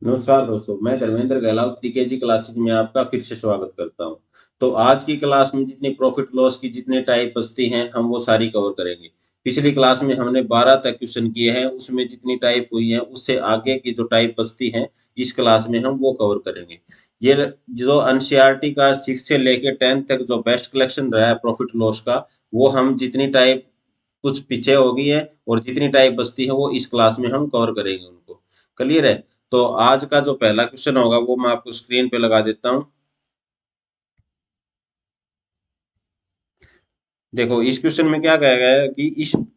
नमस्कार दोस्तों, मैं धर्मेंद्र गहलावत टीकेजी क्लासेज में आपका फिर से स्वागत करता हूं। तो आज की क्लास में जितनी प्रॉफिट लॉस की जितने टाइप बचती हैं हम वो सारी कवर करेंगे। पिछली क्लास में हमने 12 तक क्वेश्चन किए हैं, उसमें जितनी टाइप हुई हैं उससे आगे की जो टाइप बचती हैं इस क्लास में हम वो कवर करेंगे। ये जो एनसीईआरटी का 6 से लेकर 10 तक जो बेस्ट कलेक्शन रहा है प्रॉफिट लॉस का, वो हम जितनी टाइप कुछ पीछे हो गई है और जितनी टाइप बचती है वो इस क्लास में हम कवर करेंगे उनको। क्लियर है? तो आज का जो पहला क्वेश्चन होगा वो मैं आपको स्क्रीन पे लगा देता हूँ। देखो इस क्वेश्चन में क्या कहा गया है कि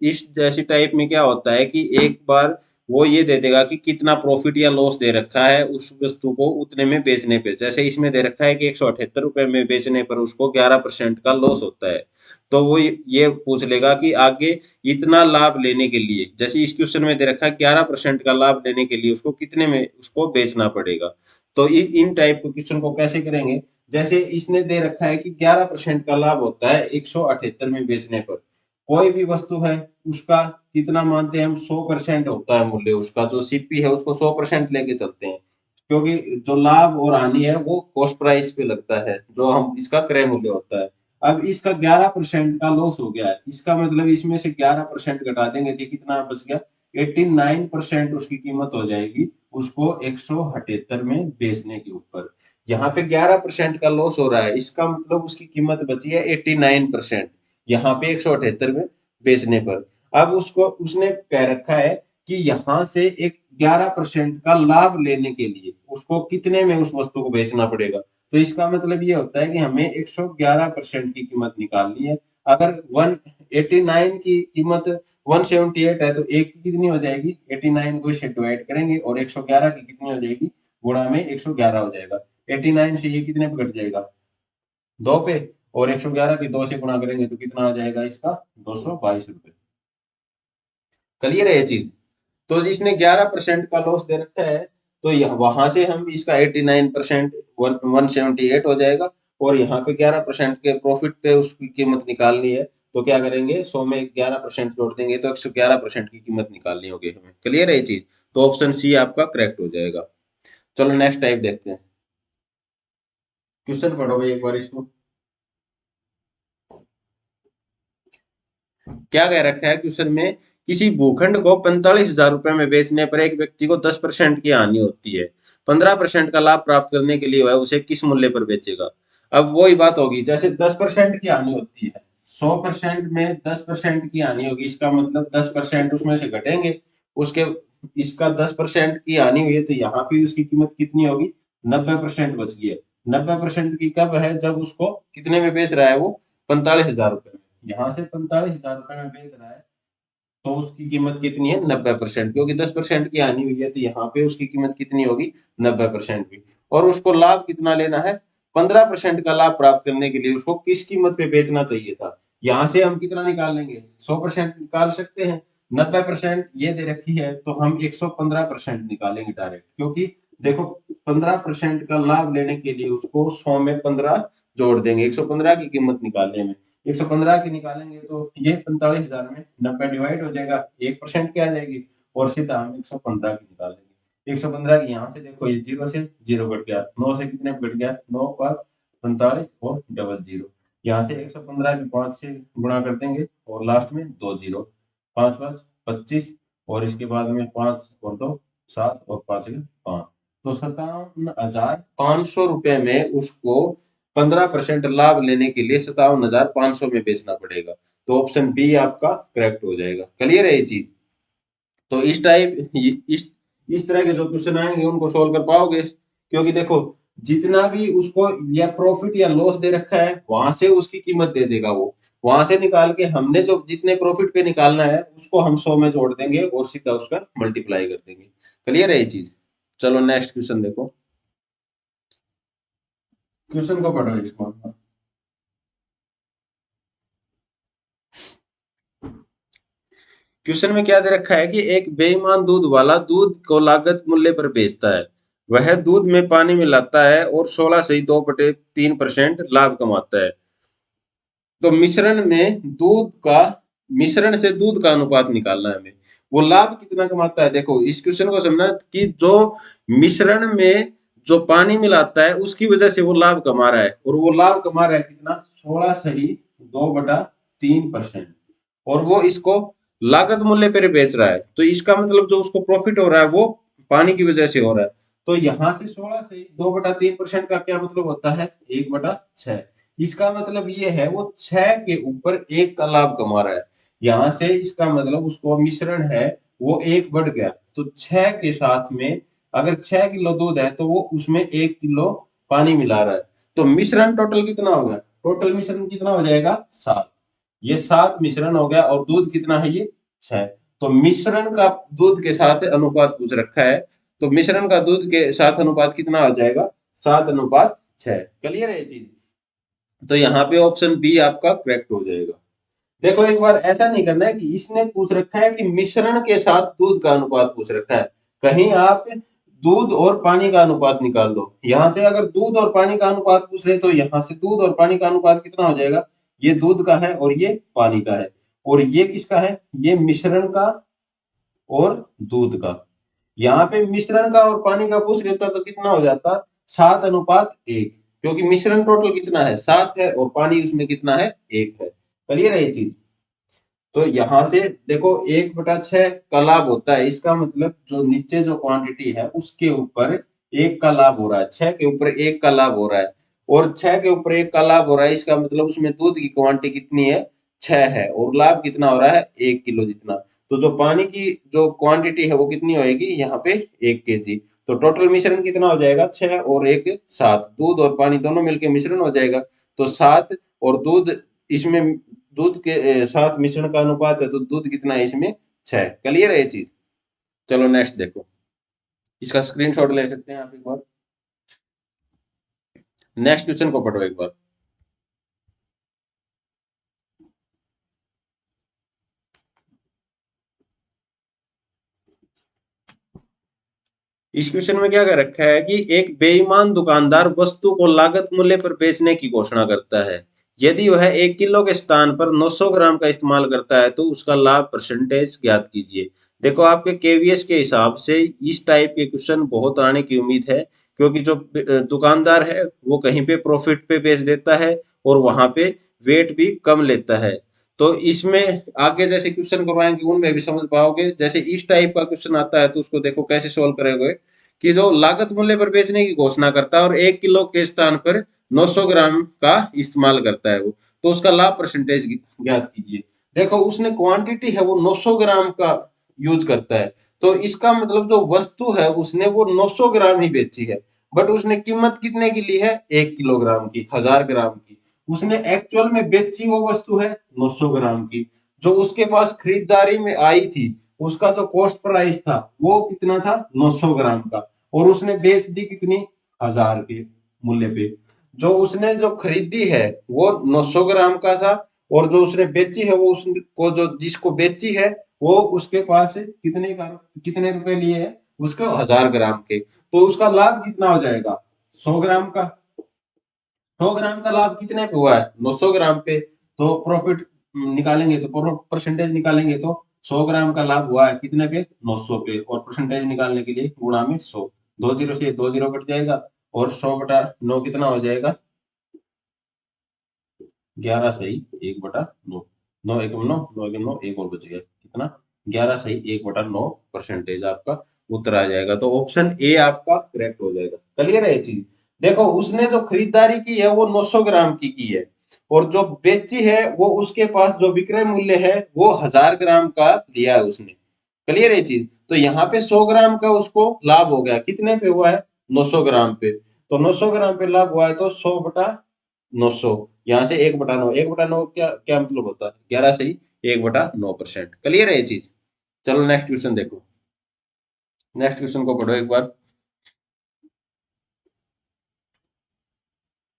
इस जैसी टाइप में क्या होता है कि एक बार वो ये दे देगा कि कितना प्रॉफिट या लॉस दे रखा है उस वस्तु को उतने में बेचने पे। जैसे इसमें दे रखा है कि 178 रुपए में बेचने पर उसको 11% का लॉस होता है। तो वो ये पूछ लेगा कि आगे इतना लाभ लेने के लिए, जैसे इस क्वेश्चन में दे रखा है 11% का लाभ लेने के लिए उसको कितने में उसको बेचना पड़ेगा। तो इन टाइप के क्वेश्चन को कैसे करेंगे? जैसे इसने दे रखा है कि 11% का लाभ होता है 178 में बेचने पर। कोई भी वस्तु है उसका कितना मानते हैं हम? 100% होता है मूल्य उसका। जो सीपी है उसको 100% लेके चलते हैं, क्योंकि जो लाभ और हानि है वो कॉस्ट प्राइस पे लगता है, जो हम इसका क्रय मूल्य होता है। अब इसका 11% का लॉस हो गया है, इसका मतलब इसमें से 11% घटा देंगे तो कितना बच गया? 89% उसकी कीमत हो जाएगी उसको 178 में बेचने के ऊपर। यहाँ पे 11% का लॉस हो रहा है, इसका मतलब उसकी कीमत बची है 89%, यहाँ पे 178 में बेचने पर। अब उसको उसने कह रखा है कि यहाँ से एक 11% का लाभ लेने के लिए उसको कितने में उस वस्तु को बेचना पड़ेगा। तो इसका मतलब ये होता है कि हमें 111% की कीमत निकालनी है। अगर 189 की कीमत 178 है तो एक की कितनी हो जाएगी? 89 को इससे डिवाइड करेंगे और 111 की कितनी हो जाएगी? गुणा में 111 हो जाएगा। 89 से ये कितने पे कट जाएगा? 2 पे। और 111 की 2 से गुणा करेंगे तो कितना आ जाएगा इसका? 222 रुपए। क्लियर है ये चीज? तो जिसने 11% का लॉस दे रखा है, तो यह वहां से हम इसका 89% 178 हो जाएगा। और यहाँ पे 11% के प्रॉफिट पे उसकी कीमत निकालनी है। तो क्या करेंगे? 100 में 11% जोड़ देंगे तो 111% की कीमत निकालनी होगी हमें। क्लियर है ये चीज? तो ऑप्शन सी आपका करेक्ट हो जाएगा। चलो नेक्स्ट टाइप देखते हैं। क्वेश्चन पढ़ो भाई एक बार इसको। क्या कह रखा है क्वेश्चन में? किसी भूखंड को 45,000 रुपए में बेचने पर एक व्यक्ति को 10% की हानि होती है। 15% का लाभ प्राप्त करने के लिए वह उसे किस मूल्य पर बेचेगा? अब वही बात होगी, जैसे 10% की हानि होती है, 100% में 10% की हानि होगी, इसका मतलब 10% उसमें से घटेंगे। उसके इसका 10% की हानि हुई है तो यहाँ पे उसकी कीमत कितनी होगी? 90% बच गई है। 90% की कब है? जब उसको कितने में बेच रहा है वो? 45,000 रुपए में। यहाँ से 45,000 रुपए में बेच रहा है तो उसकी कीमत कितनी है? 90%, क्योंकि 10% की हानि हुई है तो यहाँ पे उसकी कीमत कितनी होगी? 90% की। और उसको लाभ कितना लेना है? 15% का लाभ प्राप्त करने के लिए उसको किस कीमत पे बेचना चाहिए था? यहाँ से हम कितना निकाल लेंगे? 100% निकाल सकते हैं। 90% ये दे रखी है तो हम 115% निकालेंगे डायरेक्ट, क्योंकि देखो 15% का लाभ लेने के लिए उसको 100 में 15 जोड़ देंगे, 115 की कीमत निकालने में। 115 की निकालेंगे तो ये 45,000 में 90 डिवाइड हो जाएगा, 1% की आ जाएगी। और सीधा हम 115 की निकालेंगे। 115 की यहाँ से देखो ये जीरो से जीरो कट गया, 9 से कितने कट गया? 9 5 45 और डबल जीरो। यहाँ से 115 की 5 से गुणा कर देंगे और लास्ट में 2 जीरो। 5 5 25 और इसके बाद में 5 और 2 7 और 5 5। तो 57,500 रुपए में उसको 15% लाभ लेने के लिए 57,500 में बेचना पड़ेगा। तो ऑप्शन बी आपका करेक्ट हो जाएगा। क्लियर है ये चीज? तो इस टाइप इस तरह के जो क्वेश्चन आएंगे उनको सोल्व कर पाओगे, क्योंकि देखो जितना भी उसको या प्रॉफिट या लॉस दे रखा है वहां से उसकी कीमत दे देगा वो। वहां से निकाल के हमने जो जितने प्रॉफिट पे निकालना है उसको हम 100 में जोड़ देंगे और सीधा उसका मल्टीप्लाई कर देंगे। क्लियर है ये चीज? चलो नेक्स्ट क्वेश्चन देखो। क्वेश्चन को पढ़ो इसको। क्वेश्चन में क्या दे रखा है कि एक बेईमान दूध वाला दूध को लागत मूल्य पर बेचता है। वह दूध में पानी मिलाता है और 16 से 2/3% लाभ कमाता है। तो मिश्रण से दूध का अनुपात निकालना है हमें। वो लाभ कितना कमाता है। देखो इस क्वेश्चन को समझना कि जो मिश्रण में जो पानी मिलाता है उसकी वजह से वो लाभ कमा रहा है, और वो लाभ कमा रहा है कितना, 16 (2/3%। और वो इसको लागत मूल्य पर बेच रहा है, तो इसका मतलब जो उसको प्रॉफिट हो रहा है वो पानी की वजह से हो रहा है। तो यहाँ से 16 (2/3% का क्या मतलब होता है, 1/6। इसका मतलब ये है वो 6 के ऊपर 1 का लाभ कमा रहा है। यहाँ से इसका मतलब उसको मिश्रण है वो 1 बढ़ गया, तो 6 के साथ में अगर 6 किलो दूध है तो वो उसमें 1 किलो पानी मिला रहा है। तो मिश्रण टोटल कितना हो गया, टोटल मिश्रण कितना हो जाएगा, 7। ये 7 मिश्रण हो गया, और दूध कितना है, ये 6। तो मिश्रण का दूध के साथ अनुपात पूछ रखा है, तो मिश्रण का दूध के साथ अनुपात कितना आ जाएगा, 7/6। क्लियर है ये चीज। तो यहाँ पे ऑप्शन बी आपका करेक्ट हो जाएगा। देखो एक बार ऐसा नहीं करना है कि इसने पूछ रखा है कि मिश्रण के साथ दूध का अनुपात पूछ रखा है, कहीं आप दूध और पानी का अनुपात निकाल दो। यहाँ से अगर दूध और पानी का अनुपात पूछ रहे तो यहाँ से दूध और पानी का अनुपात कितना हो जाएगा, ये दूध का है और ये पानी का है, और ये किसका है, ये मिश्रण का और दूध का। यहाँ पे मिश्रण का और पानी का पूछ लेता तो कितना हो जाता, 7/1, क्योंकि मिश्रण टोटल कितना है, 7 है, और पानी उसमें कितना है, 1 है। क्लियर है ये चीज। तो यहाँ से देखो 1/6 का लाभ होता है, इसका मतलब जो नीचे जो क्वांटिटी है उसके ऊपर 1 का लाभ हो रहा है, 6 के ऊपर 1 का लाभ हो रहा है, और 6 के ऊपर 1 का लाभ हो रहा है, इसका मतलब उसमें दूध की क्वांटिटी कितनी है, 6 है, और लाभ कितना हो रहा है, 1 किलो जितना। तो जो पानी की जो क्वांटिटी है वो कितनी होगी, यहाँ पे 1 kg। तो टोटल मिश्रण कितना हो जाएगा, 6 और 1 7, दूध और पानी दोनों मिलके मिश्रण हो जाएगा। तो 7 और दूध, इसमें दूध के साथ मिश्रण का अनुपात है, तो दूध कितना है इसमें, 6। क्लियर है ये चीज। चलो नेक्स्ट देखो, इसका स्क्रीनशॉट ले सकते हैं आप एक बार। नेक्स्ट क्वेश्चन को पढ़ो एक बार। इस क्वेश्चन में क्या कर रखा है कि एक बेईमान दुकानदार वस्तु को लागत मूल्य पर बेचने की घोषणा करता है। यदि वह 1 किलो के स्थान पर 900 ग्राम का इस्तेमाल करता है तो उसका लाभ परसेंटेज ज्ञात कीजिए। देखो आपके केवीएस के हिसाब से इस टाइप के क्वेश्चन बहुत आने की उम्मीद है, क्योंकि जो दुकानदार है वो कहीं पे प्रॉफिट पे बेच देता है, और वहां पे वेट भी कम लेता है। तो इसमें आगे जैसे क्वेश्चन करवाएंगे उनमें भी समझ पाओगे। जैसे इस टाइप का क्वेश्चन आता है तो उसको देखो कैसे सोल्व करोगे, कि जो लागत मूल्य पर बेचने की घोषणा करता है और 1 किलो के स्थान पर 900 ग्राम का इस्तेमाल करता है वो, तो उसका लाभ परसेंटेज ज्ञात कीजिए। देखो उसने क्वांटिटी है वो 900 ग्राम का यूज करता है, तो इसका मतलब जो वस्तु है उसने वो 900 ग्राम ही बेची है, बट उसने कीमत कितने की ली है, 1 किलोग्राम की, 1000 ग्राम की। उसने एक्चुअल में बेची वो वस्तु है 900 ग्राम की। जो उसके पास खरीदारी में आई थी उसका जो कॉस्ट प्राइस था वो कितना था, 900 ग्राम का, और उसने बेच दी कितनी, 1000 के मूल्य पे। जो उसने जो खरीदी है वो 900 ग्राम का था, और जो उसने बेची है वो उसको जो जिसको बेची है वो उसके पास कितने का, कितने रुपए लिए है उसको, 1000 ग्राम के। तो उसका लाभ कितना हो जाएगा, 100 ग्राम का। 100 ग्राम का लाभ कितने पे हुआ है, 900 ग्राम पे। तो प्रॉफिट निकालेंगे तो परसेंटेज निकालेंगे तो 100 ग्राम का लाभ हुआ है कितने पे, 900 पे, और परसेंटेज निकालने के लिए गुणा में 100, 2 जीरो से 2 जीरो कट जाएगा, और 100/9 कितना हो जाएगा, 11 (1/9। 9 × 9 9 × 9 एक और बच गया कितना, 11 (1/9 परसेंटेज आपका उत्तर आ जाएगा। तो ऑप्शन ए आपका करेक्ट हो जाएगा। क्लियर है ये चीज। देखो उसने जो खरीदारी की है वो 900 ग्राम की है, और जो बेची है वो उसके पास जो विक्रय मूल्य है वो 1000 ग्राम का लिया है उसने। क्लियर है ये चीज। तो यहाँ पे 100 ग्राम का उसको लाभ हो गया, कितने पे हुआ है, 900 ग्राम पे। तो 900 ग्राम पे लाभ हुआ है तो 100/900, यहाँ से 1/9, 1/9 क्या क्या मतलब होता है, 11 से ही 1/9%। क्लियर है ये चीज। चलो नेक्स्ट क्वेश्चन देखो, नेक्स्ट क्वेश्चन को पढ़ो एक बार।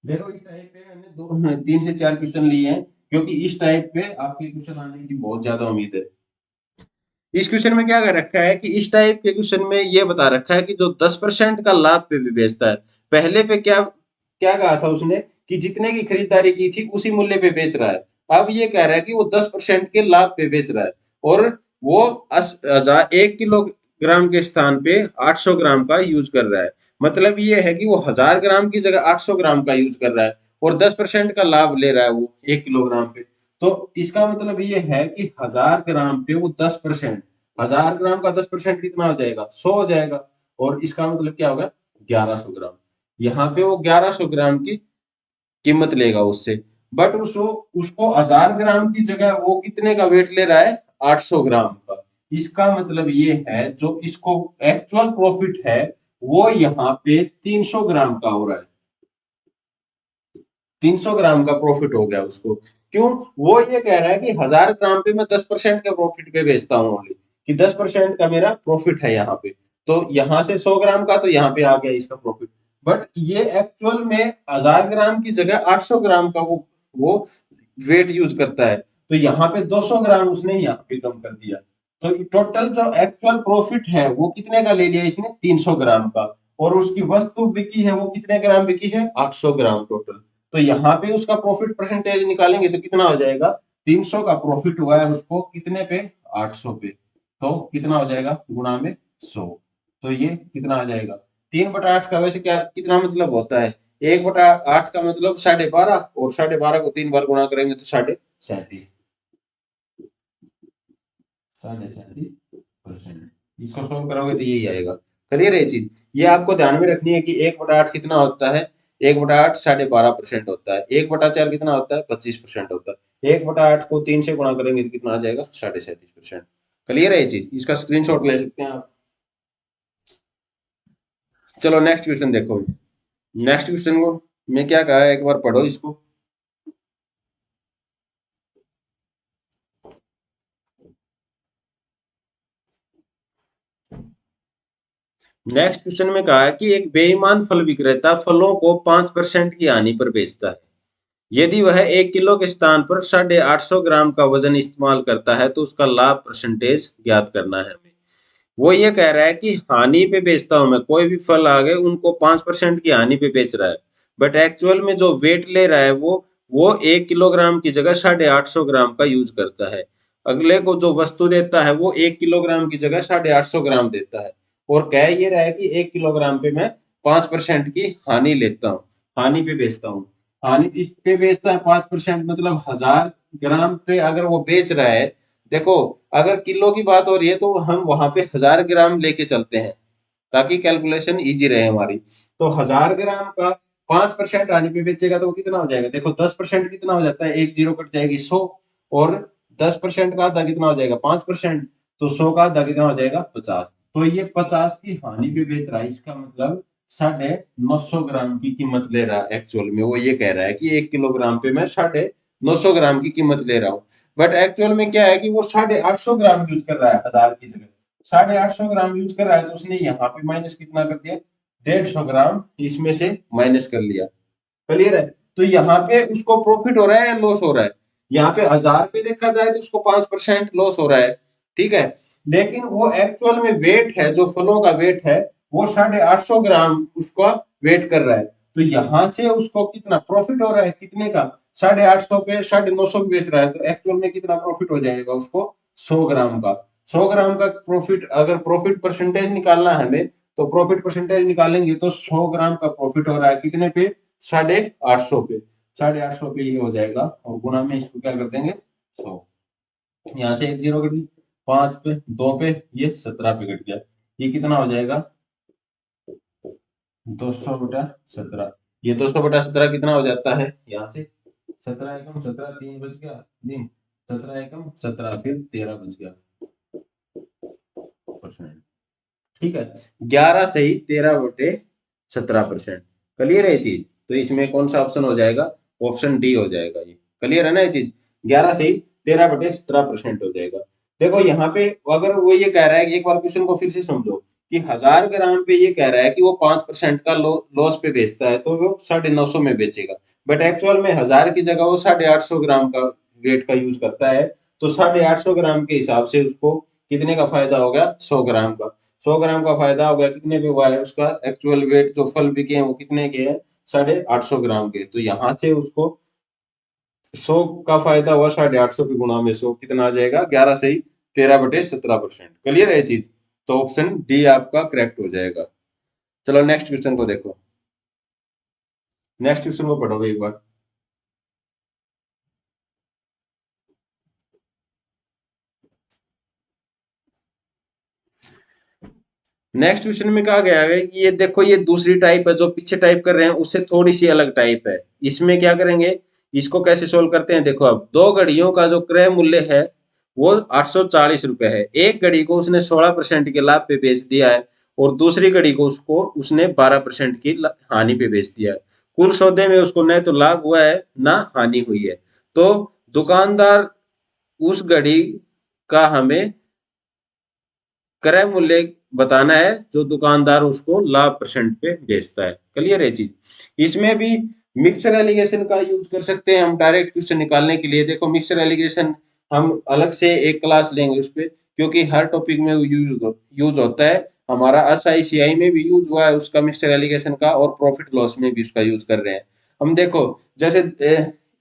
देखो इस टाइप पे मैंने 3 से 4 क्वेश्चन लिए हैं, क्योंकि इस टाइप पे आपके क्वेश्चन आने की बहुत ज्यादा उम्मीद है। इस क्वेश्चन में क्या कर रखा है कि इस टाइप के क्वेश्चन में ये बता रखा है कि जो 10% का लाभ पे भी बेचता है। पहले पे क्या क्या कहा था उसने, कि जितने की खरीदारी की थी उसी मूल्य पे बेच रहा है। अब ये कह रहा है कि वो 10% के लाभ पे बेच रहा है, और वो 1 किलोग्राम के स्थान पे 800 ग्राम का यूज कर रहा है। मतलब ये है कि वो 1000 ग्राम की जगह 800 ग्राम का यूज कर रहा है और 10% का लाभ ले रहा है वो 1 किलोग्राम पे। तो इसका मतलब ये है कि 1000 ग्राम पे वो 10%, 1000 ग्राम का 10% कितना हो जाएगा, 100 हो जाएगा। और इसका मतलब क्या होगा, 1100 ग्राम। यहाँ पे वो 1100 ग्राम की कीमत लेगा उससे। बट उसको उसको 1000 ग्राम की जगह वो कितने का वेट ले रहा है, 800 ग्राम का। इसका मतलब ये है जो इसको एक्चुअल प्रॉफिट है वो यहाँ पे 300 ग्राम का हो रहा है। 300 ग्राम का प्रॉफिट हो गया उसको। क्यों, वो ये कह रहा है कि 1000 ग्राम पे मैं 10% के प्रॉफिट पे बेचता हूँ ओनली, कि 10% का मेरा प्रॉफिट है यहाँ पे। तो यहाँ से 100 ग्राम का तो यहाँ पे आ गया इसका प्रॉफिट। बट ये एक्चुअल में 1000 ग्राम की जगह 800 ग्राम का वो वेट यूज करता है। तो यहाँ पे 200 ग्राम उसने यहाँ पे कम कर दिया। तो टोटल जो एक्चुअल प्रॉफिट है वो कितने का ले लिया इसने, 300 ग्राम का। और उसकी वस्तु बिकी है वो कितने ग्राम बिकी है, 800 ग्राम टोटल। तो यहाँ पे उसका प्रॉफिट परसेंटेज निकालेंगे तो कितना हो जाएगा, 300 का प्रॉफिट हुआ है उसको कितने पे, 800 पे। तो कितना हो जाएगा, गुणा में 100। तो ये कितना आ जाएगा, 3/8 का वैसे क्या कितना मतलब होता है, 1/8 का मतलब 12.5, और 12.5 को 3 बार गुणा करेंगे तो 37, 37%। इसको सोल्व करोगे तो यही आएगा। क्लियर है ये चीज। ये आपको ध्यान में रखनी है कि 1/8 कितना होता है, 1/8 12.5% होता है। 1/4 कितना होता है, 25% होता है। 1/8 को 3 से गुणा करेंगे तो कितना आ जाएगा, 37%। क्लियर है ये चीज, इसका स्क्रीनशॉट ले सकते हैं आप। चलो नेक्स्ट क्वेश्चन देखो। नेक्स्ट क्वेश्चन को मैं क्या कहा है, एक बार पढ़ो इसको। नेक्स्ट क्वेश्चन में कहा है कि एक बेईमान फल विक्रेता फलों को 5% की हानि पर बेचता है। यदि वह 1 किलो के स्थान पर 850 ग्राम का वजन इस्तेमाल करता है तो उसका लाभ परसेंटेज ज्ञात करना है हमें। वो ये कह रहा है कि हानि पे बेचता हूं मैं, कोई भी फल आ गए उनको 5% की हानि पे बेच रहा है। बट एक्चुअल में जो वेट ले रहा है वो 1 किलोग्राम की जगह 850 ग्राम का यूज करता है। अगले को जो वस्तु देता है वो 1 किलोग्राम की जगह 850 ग्राम देता है। और कह ये रहा है कि 1 किलोग्राम पे मैं 5% की हानि लेता हूँ, हानि पे बेचता हूँ। हानि इस पे बेचता है 5%, मतलब 1000 ग्राम पे अगर वो बेच रहा है। देखो, अगर किलो की बात हो रही है तो हम वहां पे 1000 ग्राम लेके चलते हैं ताकि कैलकुलेशन इजी रहे हमारी। तो 1000 ग्राम का 5% आने पे बेचेगा तो वो कितना हो जाएगा, देखो 10% कितना हो जाता है, एक जीरो कट जाएगी 100। और 10% का आधा कितना हो जाएगा, 5%। तो 100 का आधा कितना हो जाएगा, 50। तो ये 50 की हानि पे बेच रहा है, इसका मतलब 950 ग्राम की कीमत ले रहा है। एक्चुअल में वो ये कह रहा है कि 1 किलोग्राम पे मैं 950 ग्राम की कीमत ले रहा हूँ। बट एक्चुअल में क्या है कि वो 850 ग्राम यूज कर रहा है 1000 की जगह। 850 ग्राम यूज कर रहा है तो उसने यहाँ पे माइनस कितना कर दिया, 150 ग्राम इसमें से माइनस कर लिया। क्लियर है। तो यहाँ पे उसको प्रॉफिट हो रहा है या लॉस हो रहा है, यहाँ पे 1000 पे देखा जाए तो उसको 5% लॉस हो रहा है। ठीक है। लेकिन वो एक्चुअल में वेट है, जो फलों का वेट है वो 850 ग्राम उसका वेट कर रहा है। तो यहाँ से उसको कितना प्रॉफिट हो रहा है, कितने का, 850 पे 950 बेच रहा है। तो एक्चुअल में कितना प्रॉफिट हो जाएगा उसको, 100 ग्राम का। 100 ग्राम का प्रॉफिट, अगर प्रॉफिट परसेंटेज निकालना है हमें तो प्रॉफिट परसेंटेज निकालेंगे तो 100 ग्राम का प्रॉफिट हो रहा है कितने पे, 850 पे। 850 पे ये हो जाएगा और गुणा में इसको क्या कर देंगे, 100। यहाँ से एक जीरो कट गई, 5 पे 2 पे ये 17 पे कट गया। ये कितना हो जाएगा, 200/17। ये 200/17 कितना हो जाता है, यहाँ से 17 एकम 17, 3 बच गया, नहीं 17 एकम 17 फिर 13 बच गया परसेंट। ठीक है। 11 से ही 13/17%। क्लियर है ये चीज। तो इसमें कौन सा ऑप्शन हो जाएगा, ऑप्शन डी हो जाएगा ये। क्लियर है ना ये चीज, 11 से ही 13/17% हो जाएगा। देखो यहाँ पे अगर वो ये कह रहा है कि एक बार क्वेश्चन को फिर से समझो, कि 1000 ग्राम पे ये कह रहा है कि वो 5% का लॉस पे बेचता है तो वो 950 में बेचेगा। बट एक्चुअल में 1000 की जगह वो 850 ग्राम का वेट का यूज करता है। तो 850 ग्राम के हिसाब से उसको कितने का फायदा हो गया, 100 ग्राम का। 100 ग्राम का फायदा हो गया, कितने पे हुआ है उसका एक्चुअल वेट, जो फल बिके हैं वो कितने के हैं, 850 ग्राम के। तो यहाँ से उसको 100 का फायदा हुआ 850 पे गुणा में 100 कितना आ जाएगा, 11 से ही 13/17%। क्लियर है ये चीज? तो ऑप्शन डी आपका करेक्ट हो जाएगा। चलो नेक्स्ट क्वेश्चन को देखो। नेक्स्ट क्वेश्चन को पढ़ो एक बार। नेक्स्ट क्वेश्चन में कहा गया है कि ये देखो, ये दूसरी टाइप है, जो पीछे टाइप कर रहे हैं उससे थोड़ी सी अलग टाइप है। इसमें क्या करेंगे, इसको कैसे सोल्व करते हैं, देखो अब दो घड़ियों का जो क्रय मूल्य है वो 840 रुपए है। एक घड़ी को उसने 16% के लाभ पे बेच दिया है और दूसरी घड़ी को उसको उसने 12% की हानि पे बेच दिया है। कुल सौदे में उसको न तो लाभ हुआ है ना हानि हुई है। तो दुकानदार उस घड़ी का हमें क्रय मूल्य बताना है जो दुकानदार उसको लाभ परसेंट पे बेचता है। क्लियर है चीज? इसमें भी मिक्सर एलिगेशन का यूज कर सकते हैं हम डायरेक्ट क्वेश्चन निकालने के लिए। देखो मिक्सर एलिगेशन हम अलग से एक क्लास लेंगे उस पर, क्योंकि हर टॉपिक में यूज होता है। हमारा एसआईसीआई में भी यूज हुआ है उसका मिक्सर एलिगेशन का, और प्रॉफिट लॉस में भी उसका यूज कर रहे हैं हम। देखो जैसे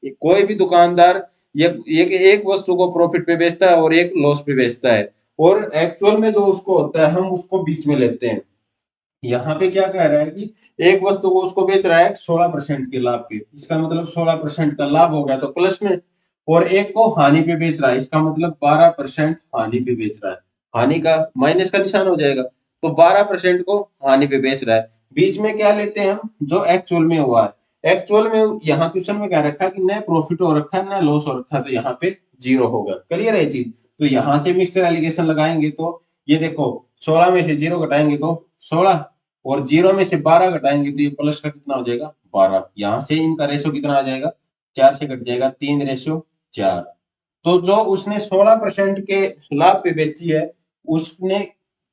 कोई भी दुकानदार एक वस्तु को प्रॉफिट पे बेचता है और एक लॉस पे बेचता है, और एक्चुअल में जो उसको होता है हम उसको बीच में लेते हैं। यहाँ पे क्या कह रहा है कि एक वस्तु को उसको बेच रहा है 16% के लाभ पे, इसका मतलब 16% का लाभ हो गया तो प्लस में, और एक को हानि पे बेच रहा है, इसका मतलब 12% हानि पे बेच रहा है। हानि का माइनस का निशान हो जाएगा, तो 12% को हानि पे बेच रहा है। बीच में क्या लेते हैं हम, जो एक्चुअल में हुआ है। एक्चुअल में यहाँ क्वेश्चन में क्या रखा है कि न प्रॉफिट हो रखा है न लॉस हो रखा है, तो यहाँ पे जीरो होगा। क्लियर है ये चीज? तो यहाँ से मिक्सचर एलिगेशन लगाएंगे तो ये देखो 16 में से जीरो घटाएंगे तो 16, और जीरो में से 12 घटाएंगे तो ये प्लस का कितना हो जाएगा 12। यहाँ से इनका रेशो कितना आ जाएगा, 4 से घट जाएगा 3:4। तो जो उसने 16% के लाभ पे बेची है उसने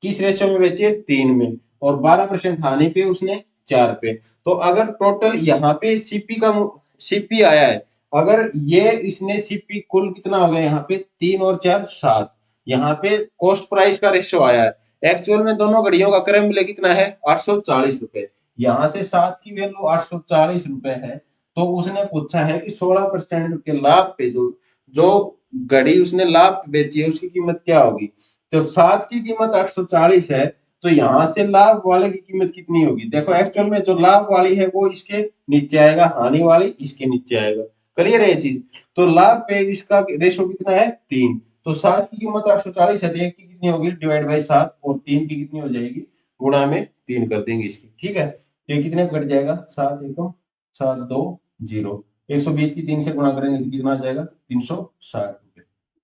किस रेशियो में बेची है, 3 में, और 12% हानि पे उसने 4 पे। तो अगर टोटल यहाँ पे सीपी आया है, अगर ये इसने सीपी कुल कितना हो गया, यहाँ पे 3 और 4 7, यहाँ पे कॉस्ट प्राइस का रेशियो आया है। एक्चुअल में दोनों घड़ियों का क्रय मूल्य कितना है, 840 रुपए। यहाँ से 7 की वैल्यू 840 रुपए है। तो उसने पूछा है कि 16% के लाभ पे जो जो घड़ी उसने लाभ पे बेची है उसकी कीमत क्या होगी। तो 7 की कीमत 840 है, तो यहाँ से लाभ वाले की कीमत कितनी होगी। देखो एक्चुअल में जो लाभ वाली है वो इसके नीचे आएगा, हानि वाली इसके नीचे आएगा। क्लियर है ये चीज? तो लाभ पे इसका रेशो कितना है, 3। तो 7 की कीमत 840 है, तो एक की कितनी होगी, डिवाइड बाई 7, और 3 की कितनी हो जाएगी, गुणा में 3 कर देंगे इसकी। ठीक है, तो ये कितने कट जाएगा, 7 एकम 7 2 0। 120 की 3 से गुणा करेंगे तो कितना आ जाएगा, 360 रुपए।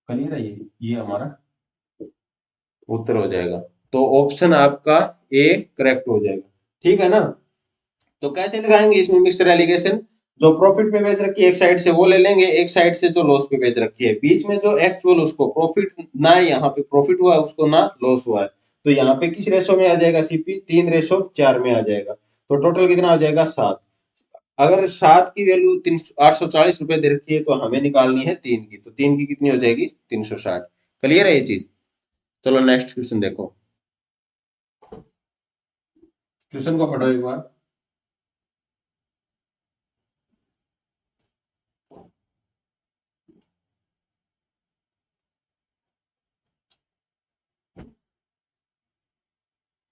क्लियर है? ये हमारा उत्तर हो जाएगा। तो ऑप्शन आपका ए करेक्ट हो जाएगा। ठीक है ना? तो कैसे लगाएंगे इसमें मिक्सर एलिगेशन, जो प्रॉफिट पे बेच रखी है एक साइड से वो ले लेंगे, एक साइड से जो लॉस पे बेच रखी है, बीच में जो एक्चुअल उसको प्रॉफिट ना यहाँ पे प्रॉफिट हुआ है उसको ना लॉस हुआ है, तो यहाँ पे किस रेशो में आ जाएगा, सीपी 3:4 में आ जाएगा। तो टोटल कितना आ जाएगा, 7। अगर 7 की वैल्यू 840 रुपए दे रखी है तो हमें निकालनी है 3 की, तो 3 की कितनी हो जाएगी, 360। क्लियर है ये चीज? चलो नेक्स्ट क्वेश्चन देखो। क्वेश्चन को पढ़ो एक बार।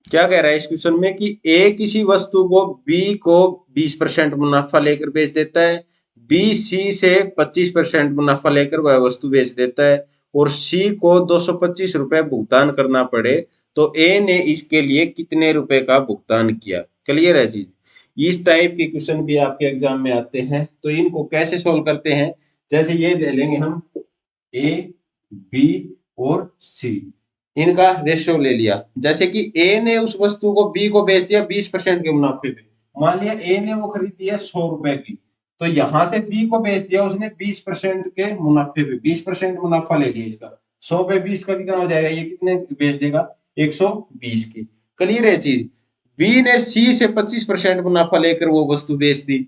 क्या कह रहा है इस क्वेश्चन में कि ए किसी वस्तु को बी को 20% मुनाफा लेकर बेच देता है, बी सी से 25% मुनाफा लेकर वह वस्तु बेच देता है, और सी को 225 रुपए भुगतान करना पड़े, तो ए ने इसके लिए कितने रुपए का भुगतान किया। क्लियर है चीज? इस टाइप के क्वेश्चन भी आपके एग्जाम में आते हैं, तो इनको कैसे सोल्व करते हैं, जैसे ये ले लेंगे हम ए बी और सी, इनका रेशियो ले लिया। जैसे कि ए ने उस वस्तु को बी को बेच दिया 20% के मुनाफे पे। मान लिया ए ने वो खरीदी है 100 रुपए की, तो यहां से बी को बेच दिया उसने 20% के मुनाफे पे, 20% मुनाफा ले लिया इसका। 100 पे 20 का कितना हो जाएगा, ये कितने बेच देगा, 120 की। क्लियर है चीज? बी ने सी से 25% मुनाफा लेकर वो वस्तु बेच दी।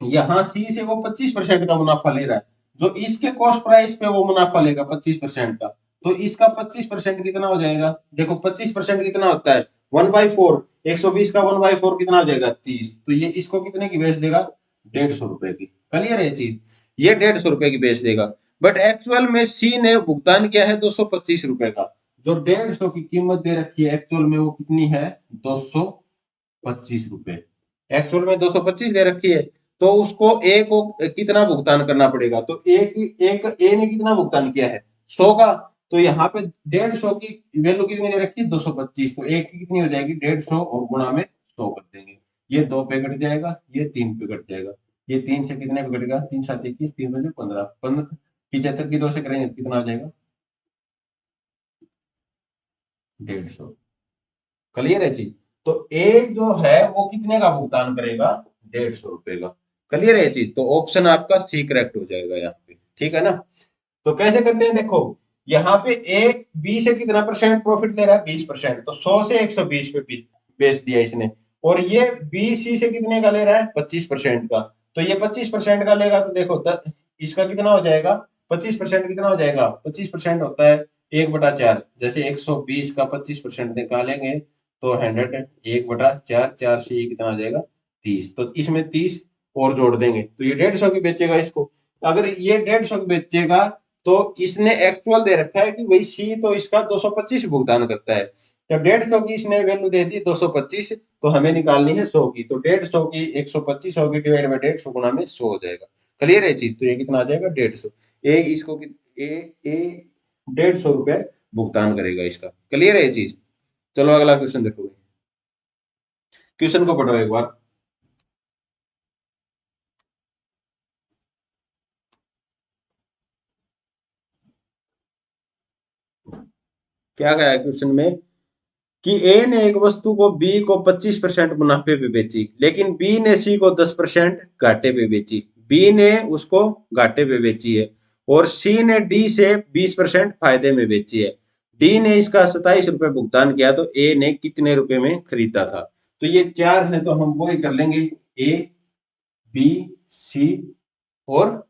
यहाँ सी से वो 25% का मुनाफा ले रहा है, जो इसके कॉस्ट प्राइस पे वो मुनाफा लेगा 25% का, तो इसका 25% कितना हो जाएगा, देखो 25% कितना होता है, 1/4। 120 का 1/4 कितना हो जाएगा, 30। तो ये इसको कितने की बेच देगा, 150 रुपए की। क्लियर है चीज? ये 150 रुपए की बेच देगा। बट एक्चुअल में सी ने भुगतान किया है 225 रुपए का। जो 150 की कीमत दे रखी है एक्चुअल में वो कितनी है, 225 रुपए। एक्चुअल में 225 दे रखी है, तो उसको ए को कितना भुगतान करना पड़ेगा, तो एक ए ने कितना भुगतान किया है, 100 का। तो यहाँ पे 150 की वैल्यू कितनी दे रखी है, 225। तो एक की कितनी हो जाएगी, 150 और गुणा में 100 कर देंगे। ये 2 पे कट जाएगा, ये 3 पे कट जाएगा। ये 3 से कितने पे कटेगा, 3 7 21, 3 बजे 15, 15 75 की 2 से करेंगे तो कितना आ जाएगा, 150। क्लियर है चीज। तो ए जो है वो कितने का भुगतान करेगा, 150 रुपए का। क्लियर है ये चीज। तो ऑप्शन आपका सी करेक्ट हो जाएगा यहाँ पे, ठीक है ना। तो कैसे करते हैं, देखो यहाँ पे ए बी से कितना परसेंट प्रॉफिट ले रहा है, 20%। तो 100 से 120 पे बेच दिया इसने। और ये बी सी से कितने का ले रहा है, 25% का। तो ये 25% का लेगा, तो देखो इसका कितना हो जाएगा, 25% कितना हो जाएगा, 25% होता है 1/4। जैसे 120 का 25% निकालेंगे तो 100, 1/4, 4 से ये कितना आ जाएगा, 30। तो इसमें 30 और जोड़ देंगे तो ये 150 की बेचेगा इसको। अगर ये 150 की बेचेगा तो इसने एक्चुअल दे रखा है कि भाई सी तो इसका 225 भुगतान करता है। जब 150 की इसने वैल्यू दे दी 225, तो हमें निकालनी है 100 की। तो 150 की 125 होगी, डिवाइड बाई 150 गुणा में 100 हो जाएगा। क्लियर है चीज। तो ये कितना आ जाएगा, 150। ए इसको ए ए 150 रुपए भुगतान करेगा इसका। क्लियर है ये चीज। चलो अगला क्वेश्चन देखो। क्वेश्चन को पढ़ो एक बार। क्या कहा है क्वेश्चन में, कि ए ने एक वस्तु को बी को 25% मुनाफे पे बेची, लेकिन बी ने सी को 10% घाटे पे बेची। बी ने उसको घाटे पे बेची है, और सी ने डी से 20% फायदे में बेची है। डी ने इसका 27 रुपए भुगतान किया, तो ए ने कितने रुपए में खरीदा था। तो ये चार है, तो हम वो ही कर लेंगे, ए बी सी और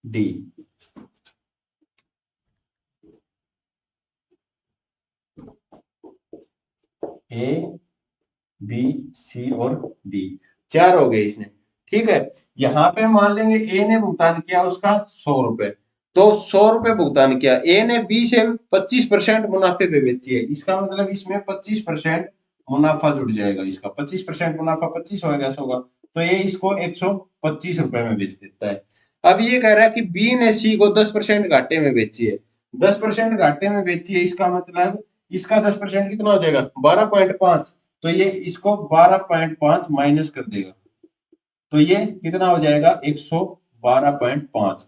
डी। ए बी सी और डी, चार हो गए इसने। ठीक है। यहाँ पे मान लेंगे ए ने भुगतान किया उसका 100 रुपए। तो 100 रुपए भुगतान किया, ए ने बी से 25% मुनाफे पे बेची है। इसका मतलब इसमें 25% मुनाफा जुड़ जाएगा। इसका 25% मुनाफा 25 होगा 100 का। तो ये इसको 125 रुपए में बेच देता है। अब ये कह रहा है कि बी ने सी को 10% घाटे में बेची है। 10% घाटे में बेची है, इसका मतलब इसका 10% कितना हो जाएगा, 12.5। तो ये इसको 12.5 माइनस कर देगा, तो ये कितना हो जाएगा, 112.5।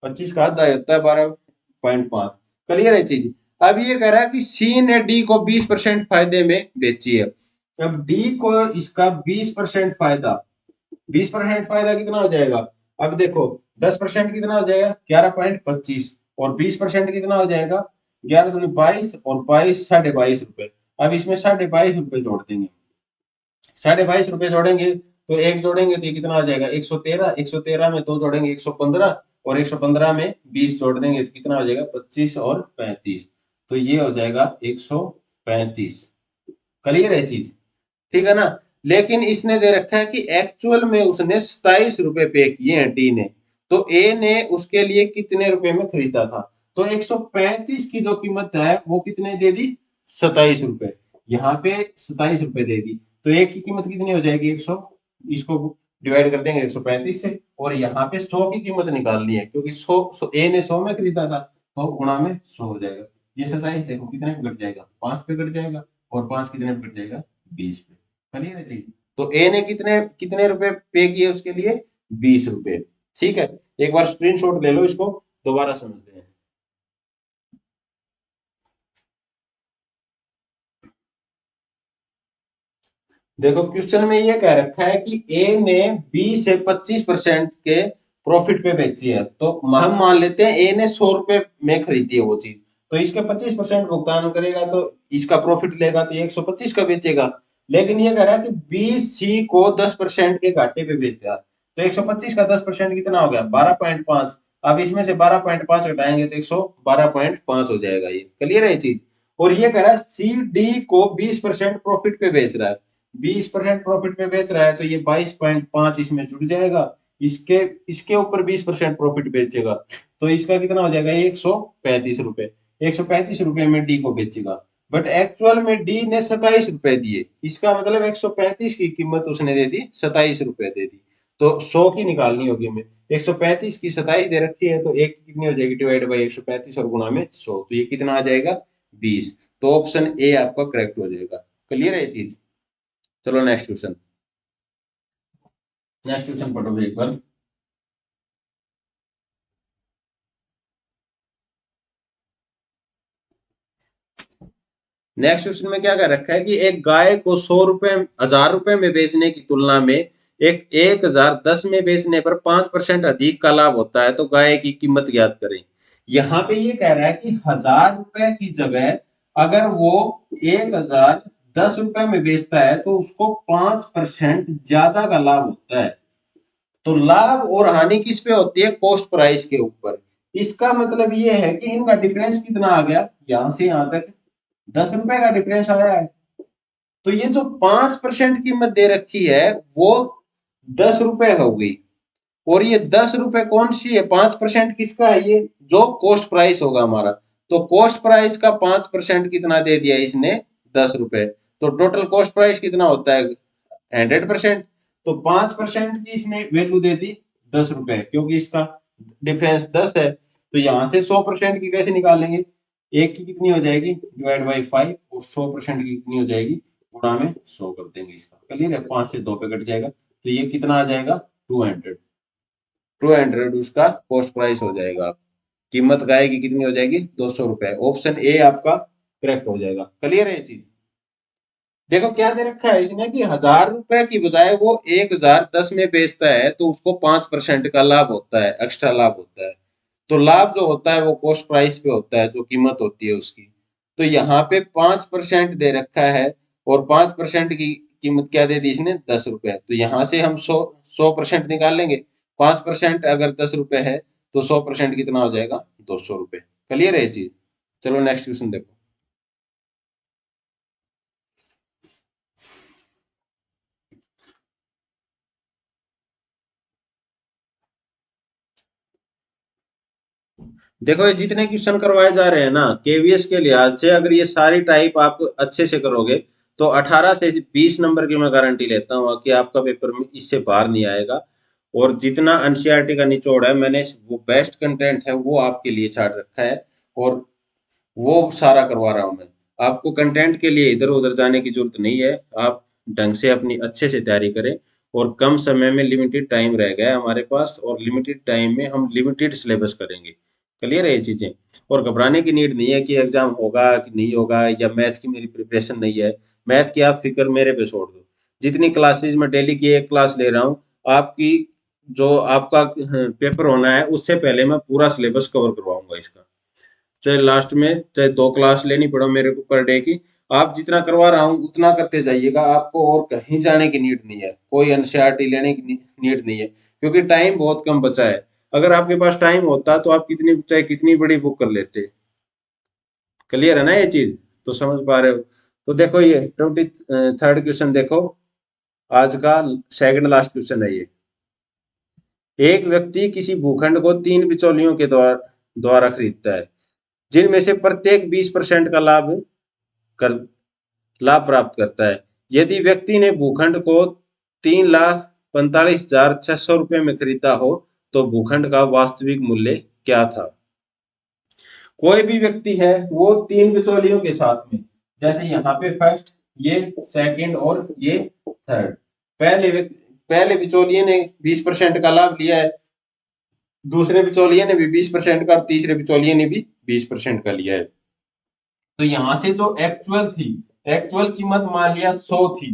25 का आधा होता है 12.5। क्लियर है चीज। अब ये कह रहा है कि सी ने डी को 20% फायदे में बेची है। अब डी को इसका 20% फायदा, 20% फायदा कितना हो जाएगा, अब देखो 10% कितना हो जाएगा, 11.25। और 20% कितना हो जाएगा, 11 दूनी 22, और 22 22.5 रुपए। अब इसमें 22.5 रुपए जोड़ देंगे। 22.5 रुपए जोड़ेंगे, तो एक जोड़ेंगे तो ये कितना आ जाएगा, 113। 113 में दो जोड़ेंगे 115, और 115 में 20 जोड़ देंगे तो कितना हो जाएगा, 25 और 35। तो ये हो जाएगा 135। क्लियर है चीज, ठीक है ना। लेकिन इसने दे रखा है कि एक्चुअल में उसने 27 रुपए पे किए हैं डी ने। तो ए ने उसके लिए कितने रुपए में खरीदा था। तो 135 की जो कीमत है वो कितने दे दी, 27 रुपए। यहाँ पे 27 रुपए दे दी, तो एक की कीमत कितनी हो जाएगी, 100। इसको डिवाइड कर देंगे 135 से, और यहाँ पे 100 की कीमत निकालनी है, क्योंकि 100 ए ने 100 में खरीदा था, तो गुणा में 100 हो जाएगा। ये 27 देखो कितने पे कट जाएगा, 5 पे कट जाएगा, और 5 कितने पे कट जाएगा, 20 पे। क्लियर है जी। तो ए ने कितने कितने रुपए पे किए उसके लिए, 20 रुपए। ठीक है। एक बार स्क्रीनशॉट ले लो, इसको दोबारा समझते हैं। देखो क्वेश्चन में ये कह रखा है कि ए ने बी से 25% के प्रॉफिट पे बेची है। तो हम मान लेते हैं ए ने 100 रुपए में खरीदी है वो चीज, तो इसके 25% भुगतान करेगा, तो इसका प्रॉफिट लेगा, तो ये 125 का बेचेगा। लेकिन ये कह रहा है कि बी सी को 10% के घाटे पे बेच दिया, तो 125 का 10% कितना हो गया, 12.5। अब इसमें से 12.5 घटाएंगे तो 112.5 हो जाएगा। ये क्लियर है ये चीज। और ये कह रहा है सी डी को 20% प्रॉफिट पे बेच रहा है। 20% प्रॉफिट पे बेच रहा है, तो ये 22.5 इसमें जुड़ जाएगा। इसके इसके ऊपर 20% प्रॉफिट बेचेगा, तो इसका कितना हो जाएगा, 135 रुपए। 135 रुपए में डी को बेचेगा, बट एक्चुअल में डी ने 27 रुपए दिए, इसका मतलब 135 की कीमत उसने दे दी, 27 रुपए दे दी। तो 100 की निकालनी होगी हमें, 135 की 27 दे रखी है, तो एक कितनी हो जाएगी, डिवाइड बाई 135 और गुणा में 100, तो ये कितना आ जाएगा, 20। तो ऑप्शन ए आपका करेक्ट हो जाएगा। क्लियर है ये चीज। चलो नेक्स्ट क्वेश्चन, नेक्स्ट क्वेश्चन पढ़ो एक बार। नेक्स्ट क्वेश्चन में क्या कर रखा है कि एक गाय को 100 रुपए 1000 रुपए में बेचने की तुलना में एक 1010 में बेचने पर 5% अधिक का लाभ होता है, तो गाय की कीमत ज्ञात करें। यहाँ पे ये कह रहा है कि 1000 रुपए की जगह अगर वो 1010 रुपए में बेचता है तो उसको 5% ज्यादा का लाभ होता है। तो लाभ और हानि किस पे होती है, कॉस्ट प्राइस के ऊपर। इसका मतलब ये है कि इनका डिफरेंस कितना आ गया, यहां से यहां तक 10 रुपए का डिफरेंस आया है। तो ये जो 5% कीमत दे रखी है वो 10 रुपए हो गई, और ये 10 रुपए कौन सी है, 5% किसका है, ये जो कॉस्ट प्राइस होगा हमारा। तो कॉस्ट प्राइस का 5% कितना दे दिया इसने, 10 रुपए। तो टोटल कॉस्ट प्राइस कितना होता है, 100%। तो 5% की इसने वैल्यू दे दी 10 रुपए, क्योंकि इसका डिफरेंस 10 है। तो यहां से 100% की कैसे निकालेंगे, एक की कितनी हो जाएगी, डिवाइड बाई 5, और 100% की कितनी हो जाएगी, गुणा में 100 कर देंगे। इसका क्लियर है, 5 से 2 पे कट जाएगा, तो ये कितना आ जाएगा, 200। 200 उसका कॉस्ट प्राइस हो जाएगा। कीमत गाय की कितनी हो जाएगी, 200 रुपए। ऑप्शन ए आपका करेक्ट हो जाएगा। क्लियर है ये चीज। देखो क्या दे रखा है इसने कि 1000 रुपए की बजाय वो 1010 में बेचता है तो उसको 5% का लाभ होता है, एक्स्ट्रा लाभ होता है। तो लाभ जो होता है वो कॉस्ट प्राइस पे होता है, जो कीमत होती है उसकी। तो यहाँ पे 5% दे रखा है, और 5% की कीमत क्या दे दी इसने, 10 रुपए। तो यहाँ से हम 100% निकाल लेंगे। 5% अगर 10 रुपए है तो 100% कितना हो जाएगा, 200 रुपए। क्लियर है ये चीज। चलो नेक्स्ट क्वेश्चन देखो। देखो ये जितने क्वेश्चन करवाए जा रहे हैं ना केवीएस के लिहाज से, अगर ये सारी टाइप आप अच्छे से करोगे तो 18 से 20 नंबर की मैं गारंटी लेता हूँ कि आपका पेपर में इससे बाहर नहीं आएगा। और जितना एनसीईआरटी का निचोड़ है, मैंने वो बेस्ट कंटेंट है वो आपके लिए छाट रखा है, और वो सारा करवा रहा हूँ मैं। आपको कंटेंट के लिए इधर उधर जाने की जरूरत नहीं है। आप ढंग से अपनी अच्छे से तैयारी करें, और कम समय में लिमिटेड टाइम रह गया है हमारे पास, और लिमिटेड टाइम में हम लिमिटेड सिलेबस करेंगे। क्लियर है ये चीजें। और घबराने की नीड नहीं है कि एग्जाम होगा कि नहीं होगा, या मैथ की मेरी प्रिपरेशन नहीं है। मैथ की आप फिक्र मेरे पे छोड़ दो। जितनी क्लासेज में डेली की एक क्लास ले रहा हूँ, आपकी जो आपका पेपर होना है उससे पहले मैं पूरा सिलेबस कवर करवाऊंगा इसका। चाहे लास्ट में चाहे 2 क्लास लेनी पड़े मेरे को पर डे की, आप जितना करवा रहा हूँ उतना करते जाइएगा। आपको और कहीं जाने की नीड नहीं है, कोई एनसीईआरटी लेने की नीड नहीं है, क्योंकि टाइम बहुत कम बचा है। अगर आपके पास टाइम होता तो आप कितनी चाहे कितनी बड़ी बुक कर लेते। क्लियर है ना ये चीज, तो समझ पा रहे हो। तो देखो ये 23rd क्वेश्चन देखो, आज का सेकंड लास्ट क्वेश्चन है ये। एक व्यक्ति किसी भूखंड को 3 बिचौलियों के द्वारा द्वारा खरीदता है, जिनमें से प्रत्येक 20% का कर लाभ प्राप्त करता है। यदि व्यक्ति ने भूखंड को 3,45,600 रुपए में खरीदा हो तो भूखंड का वास्तविक मूल्य क्या था। कोई भी व्यक्ति है वो 3 बिचौलियों के साथ में, जैसे यहाँ पे फर्स्ट, ये सेकंड और ये थर्ड। पहले बिचौलिए ने 20% का लाभ लिया है, दूसरे बिचौलिए ने भी 20% का, और तीसरे बिचौलिए ने भी 20% का लिया है। तो यहां से जो एक्चुअल थी, एक्चुअल कीमत मान लिया 100 थी।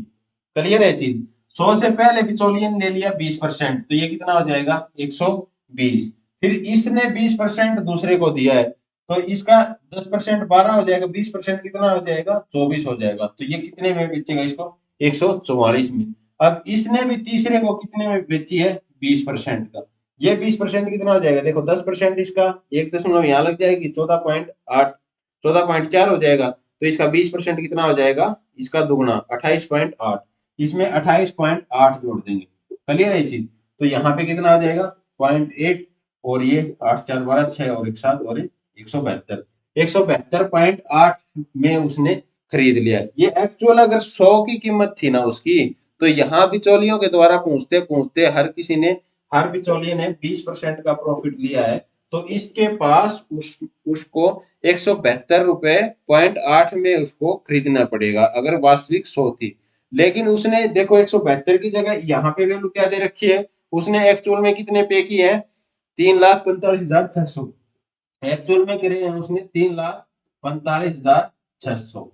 क्लियर है चीज। 100 से पहले बिचौलियन ने लिया 20%, तो ये कितना हो जाएगा, 120। फिर इसने 20% दूसरे को दिया है, तो इसका 10% 12 हो जाएगा, 20% कितना हो जाएगा, 24 हो जाएगा। तो ये कितने में बेचेगा इसको, 144 में। अब इसने भी तीसरे को कितने में बेची है, 20% का। ये 20% कितना हो जाएगा, देखो 10% इसका, एक दशमलव यहाँ लग जाएगी, 14.8, 14.4 हो जाएगा। तो इसका 20% कितना हो जाएगा, इसका दुगना 28.8। इसमें 28.8 जोड़ देंगे। क्लियर है ये चीज। तो यहाँ पे कितना आ जाएगा 0.8, और ये 8 4 12 6 और एक 7 और 172, 172.8 में उसने खरीद लिया। ये एक्चुअल अगर 100 की कीमत थी ना उसकी, तो यहाँ बिचौलियों के द्वारा पूछते पूछते हर बिचौलिए ने 20% का प्रॉफिट लिया है, तो इसके पास उसको 172.8 में उसको खरीदना पड़ेगा अगर वास्तविक 100 थी। लेकिन उसने देखो 172 की जगह यहाँ पे वैल्यू क्या दे रखी है, उसने एक्चुअल में कितने पे किए हैं, 3,45,600। एक्चुअल में करे हैं उसने 3,45,600।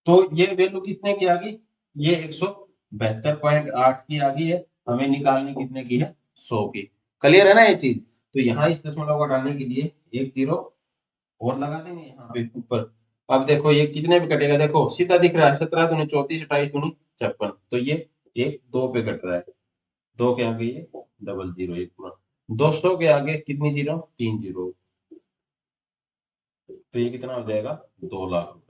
तो ये वैल्यू कितने की आ गई, ये 172.8 की आ गई है। हमें निकालनी कितने की है, 100 की। क्लियर है ना ये चीज। तो यहाँ इस दशमलव को हटाने के लिए एक जीरो और लगा देंगे यहाँ पे ऊपर। अब देखो ये कितने पे कटेगा, देखो सीधा दिख रहा है, 17 दूनी 34, 28 दूनी 56। तो ये एक दो पे कट रहा है, दो के आगे ये डबल जीरो, एक पूरा 200 के आगे कितनी जीरो, 3 जीरो। तो ये कितना हो जाएगा, 2 लाख रुपए।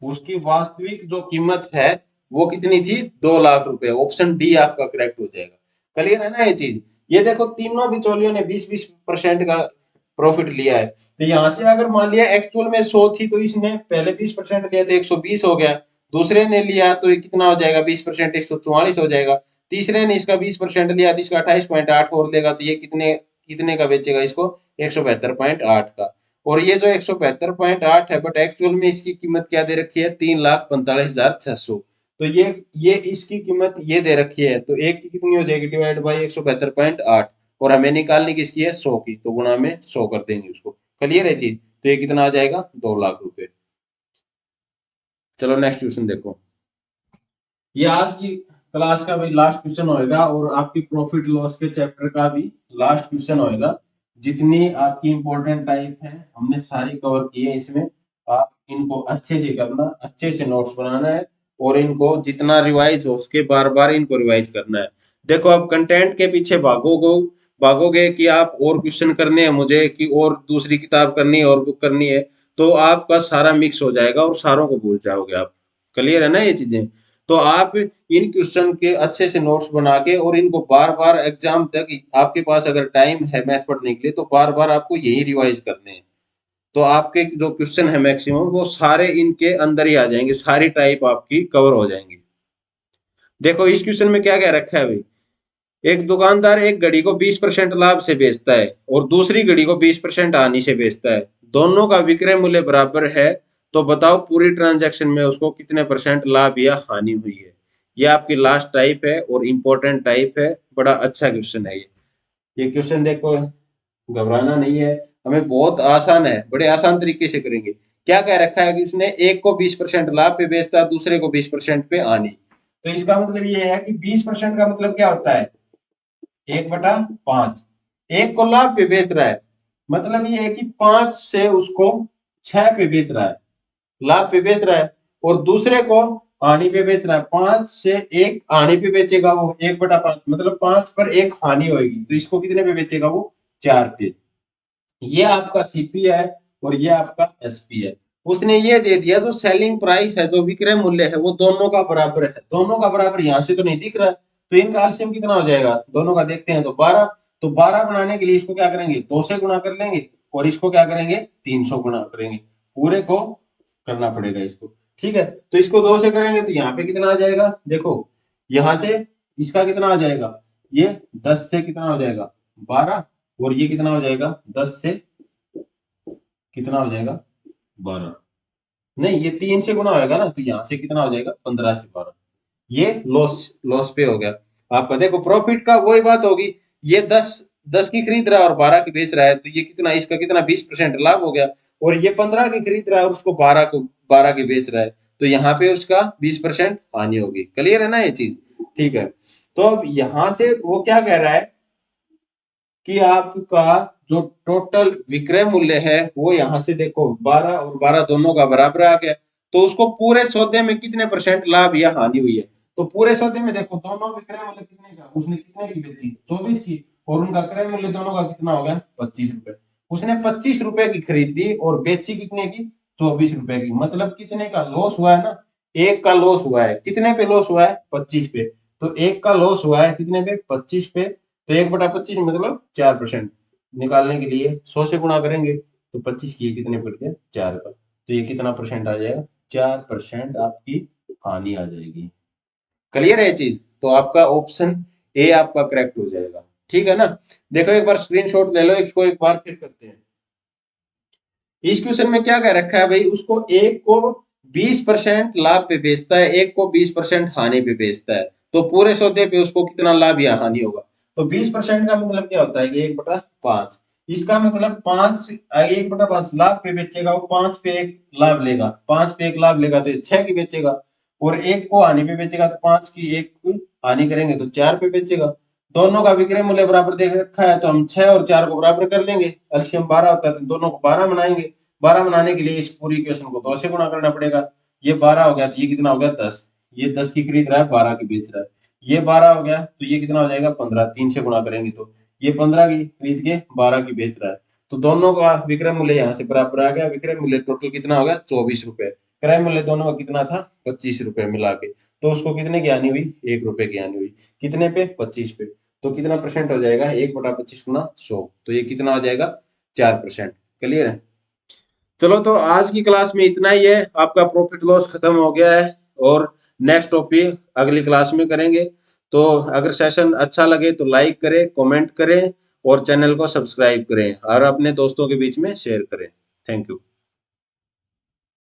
उसकी वास्तविक जो कीमत है वो कितनी थी, 2 लाख रुपए। ऑप्शन डी आपका करेक्ट हो जाएगा। क्लियर है ना ये चीज। ये देखो तीनों बिचौलियों ने 20-20% का प्रॉफिट लिया है। तो यहाँ से अगर मान लिया एक्चुअल में 100 थी, तो इसने पहले 20% दिया तो 120 हो गया। दूसरे ने लिया तो ये कितना हो जाएगा, 20% 144 हो जाएगा। तीसरे ने इसका 20% लिया तो इसका 28.8 और देगा, तो ये कितने कितने का बेचेगा इसको, 172.8 का। और ये जो 172.8 है, बट एक्चुअल में इसकी कीमत क्या दे रखी है, 3,45,600। तो ये इसकी कीमत ये दे रखी है, तो एक की कितनी हो जाएगी, डिवाइड बाई 172.8, और हमें निकालनी किसकी है, 100 की, तो गुणा में 100 कर देंगे उसको। क्लियर है चीज। तो ये कितना आ जाएगा, 2 लाख रुपए। चलो नेक्स्ट क्वेश्चन देखो। ये आज की क्लास का भी लास्ट क्वेश्चन होएगा, और आपकी प्रॉफिट लॉस के चैप्टर का भी लास्ट क्वेश्चन होएगा। जितनी आपकी इंपॉर्टेंट टाइप है हमने सारी कवर की है इसमें। आप इनको अच्छे से करना, अच्छे से नोट्स बनाना है, और इनको जितना रिवाइज हो उसके बार बार इनको रिवाइज करना है। देखो अब कंटेंट के पीछे भागोगे कि आप और क्वेश्चन करने हैं मुझे, कि और दूसरी किताब करनी है और बुक करनी है, तो आपका सारा मिक्स हो जाएगा और सारों को भूल जाओगे आप। क्लियर है ना ये चीजें। तो आप इन क्वेश्चन के अच्छे से नोट्स बना के, और इनको बार बार एग्जाम तक आपके पास अगर टाइम है मैथ पढ़ने के लिए, तो बार बार आपको यही रिवाइज करने हैं। तो आपके जो क्वेश्चन है मैक्सिमम वो सारे इनके अंदर ही आ जाएंगे, सारी टाइप आपकी कवर हो जाएंगी। देखो इस क्वेश्चन में क्या क्या रखा है भाई। एक दुकानदार एक घड़ी को 20% लाभ से बेचता है और दूसरी घड़ी को 20% हानि से बेचता है। दोनों का विक्रय मूल्य बराबर है, तो बताओ पूरी ट्रांजैक्शन में उसको कितने परसेंट लाभ या हानि हुई है। ये आपकी लास्ट टाइप है और इम्पोर्टेंट टाइप है। बड़ा अच्छा क्वेश्चन है ये क्वेश्चन देखो, घबराना नहीं है। हमें बहुत आसान है, बड़े आसान तरीके से करेंगे। क्या कह रखा है कि उसने एक को 20% लाभ पे बेचता है, दूसरे को 20% पे हानि। तो इसका मतलब ये है कि 20% का मतलब क्या होता है, 1/5। एक को लाभ पे बेच रहा है, मतलब ये है कि 5 से उसको 6 पे बेच रहा है, लाभ पे बेच रहा है। और दूसरे को हानि पे बेच रहा है, 5 से 1 हानि पे बेचेगा वो, 1/5 मतलब 5 पर 1 हानि होगी, तो इसको कितने पे बेचेगा वो, 4 पे। ये आपका सीपी है और ये आपका एसपी है। उसने ये दे दिया जो सेलिंग प्राइस है, जो विक्रय मूल्य है, वो दोनों का बराबर है। दोनों का बराबर यहाँ से तो नहीं दिख रहा है, तो इनका एलसीएम कितना हो जाएगा, दोनों का देखते हैं तो 12। तो 12 बनाने के लिए इसको क्या करेंगे, 2 से गुणा कर लेंगे, और इसको क्या करेंगे, 300 गुणा करेंगे। पूरे को करना पड़ेगा इसको। ठीक है, तो इसको 2 से करेंगे तो यहाँ पे कितना आ जाएगा, देखो यहाँ से इसका कितना आ जाएगा, ये 10 से कितना हो जाएगा, 12, और ये कितना हो जाएगा, 10 से कितना हो जाएगा, 12। नहीं, ये 3 से गुना होगा ना, तो यहाँ से कितना हो जाएगा, 15 से 12। ये लॉस लॉस पे हो गया आपका। देखो प्रॉफिट का वही बात होगी, ये 10 की खरीद रहा है और 12 की बेच रहा है, तो ये कितना, इसका कितना 20% लाभ हो गया। और ये 15 की खरीद रहा है और उसको 12 की बेच रहा है, तो यहाँ पे उसका 20% हानि होगी। क्लियर है ना ये चीज। ठीक है, तो अब यहाँ से वो क्या कह रहा है कि आपका जो टोटल विक्रय मूल्य है वो यहाँ से देखो 12 और 12 दोनों का बराबर आ गया, तो उसको पूरे सौदे में कितने परसेंट लाभ या हानि हुई है। तो पूरे सौदे में देखो दोनों विक्रय मूल्य कितने का, उसने कितने की बेची, 24 की, और उनका क्रय मूल्य दोनों का कितना हो गया, 25 रुपए। उसने 25 रुपए की खरीदी और बेची कितने की, 24 रुपए की। मतलब कितने का लॉस हुआ है ना, एक का लॉस हुआ है, कितने पे लॉस हुआ है, 25 पे। तो एक का लॉस हुआ है कितने पे, 25 पे, तो 1/25 मतलब 4%। निकालने के लिए 100 से गुणा करेंगे तो 25 की कितने पड़ गए, 4 का, तो ये कितना परसेंट आ जाएगा, 4% आपकी हानि आ जाएगी। क्लियर है ये चीज, तो आपका ऑप्शन ए आपका करेक्ट हो जाएगा। ठीक है ना। देखो एक बार स्क्रीनशॉट ले लो, इसको एक बार फिर करते हैं। इस क्वेश्चन में क्या कह रखा है भाई, उसको एक को 20% लाभ पे बेचता है, एक को 20% हानि पे बेचता है, तो पूरे सौदे पे उसको कितना लाभ या हानि होगा। तो 20% का मतलब क्या होता है कि 1/5, इसका मतलब 1/5 लाभ पे बेचेगा, वो 5 पे एक लाभ लेगा, 5 पे एक लाभ लेगा तो 6 की बेचेगा, और एक को हानि पे बेचेगा तो 5 की एक हानि करेंगे तो 4 पे बेचेगा। दोनों का विक्रय मूल्य बराबर देख रखा है, तो हम 6 और 4 को बराबर कर देंगे, एलसीएम 12 होता है तो दोनों को 12 बनाएंगे। 12 बनाने के लिए इस पूरी इक्वेशन को 2 से गुणा करना पड़ेगा। ये 12 हो गया तो ये कितना हो गया, 10। ये 10 की खरीद रहा है, 12 की बेच रहा है। ये 12 हो गया तो ये कितना हो जाएगा, 15। 3 से गुणा करेंगे तो ये 15 की खरीद के 12 की बेच रहा है, तो दोनों का विक्रय मूल्य यहाँ से बराबर आ गया। विक्रय मूल्य टोटल कितना हो गया, 24 रुपए। क्रय मूल्य दोनों का कितना था, 25 रुपए मिला के, तो उसको कितने की हानि हुई, 1 रुपए की हानि हुई। कितने पे, 25 पे, तो कितना परसेंट हो जाएगा, 1/25 गुना 100, तो ये कितना हो जाएगा, 4%। क्लियर है। चलो तो आज की क्लास में इतना ही है, आपका प्रॉफिट लॉस खत्म हो गया है, और नेक्स्ट टॉपिक अगली क्लास में करेंगे। तो अगर सेशन अच्छा लगे तो लाइक करें, कमेंट करें, और चैनल को सब्सक्राइब करें, और अपने दोस्तों के बीच में शेयर करें। Thank you.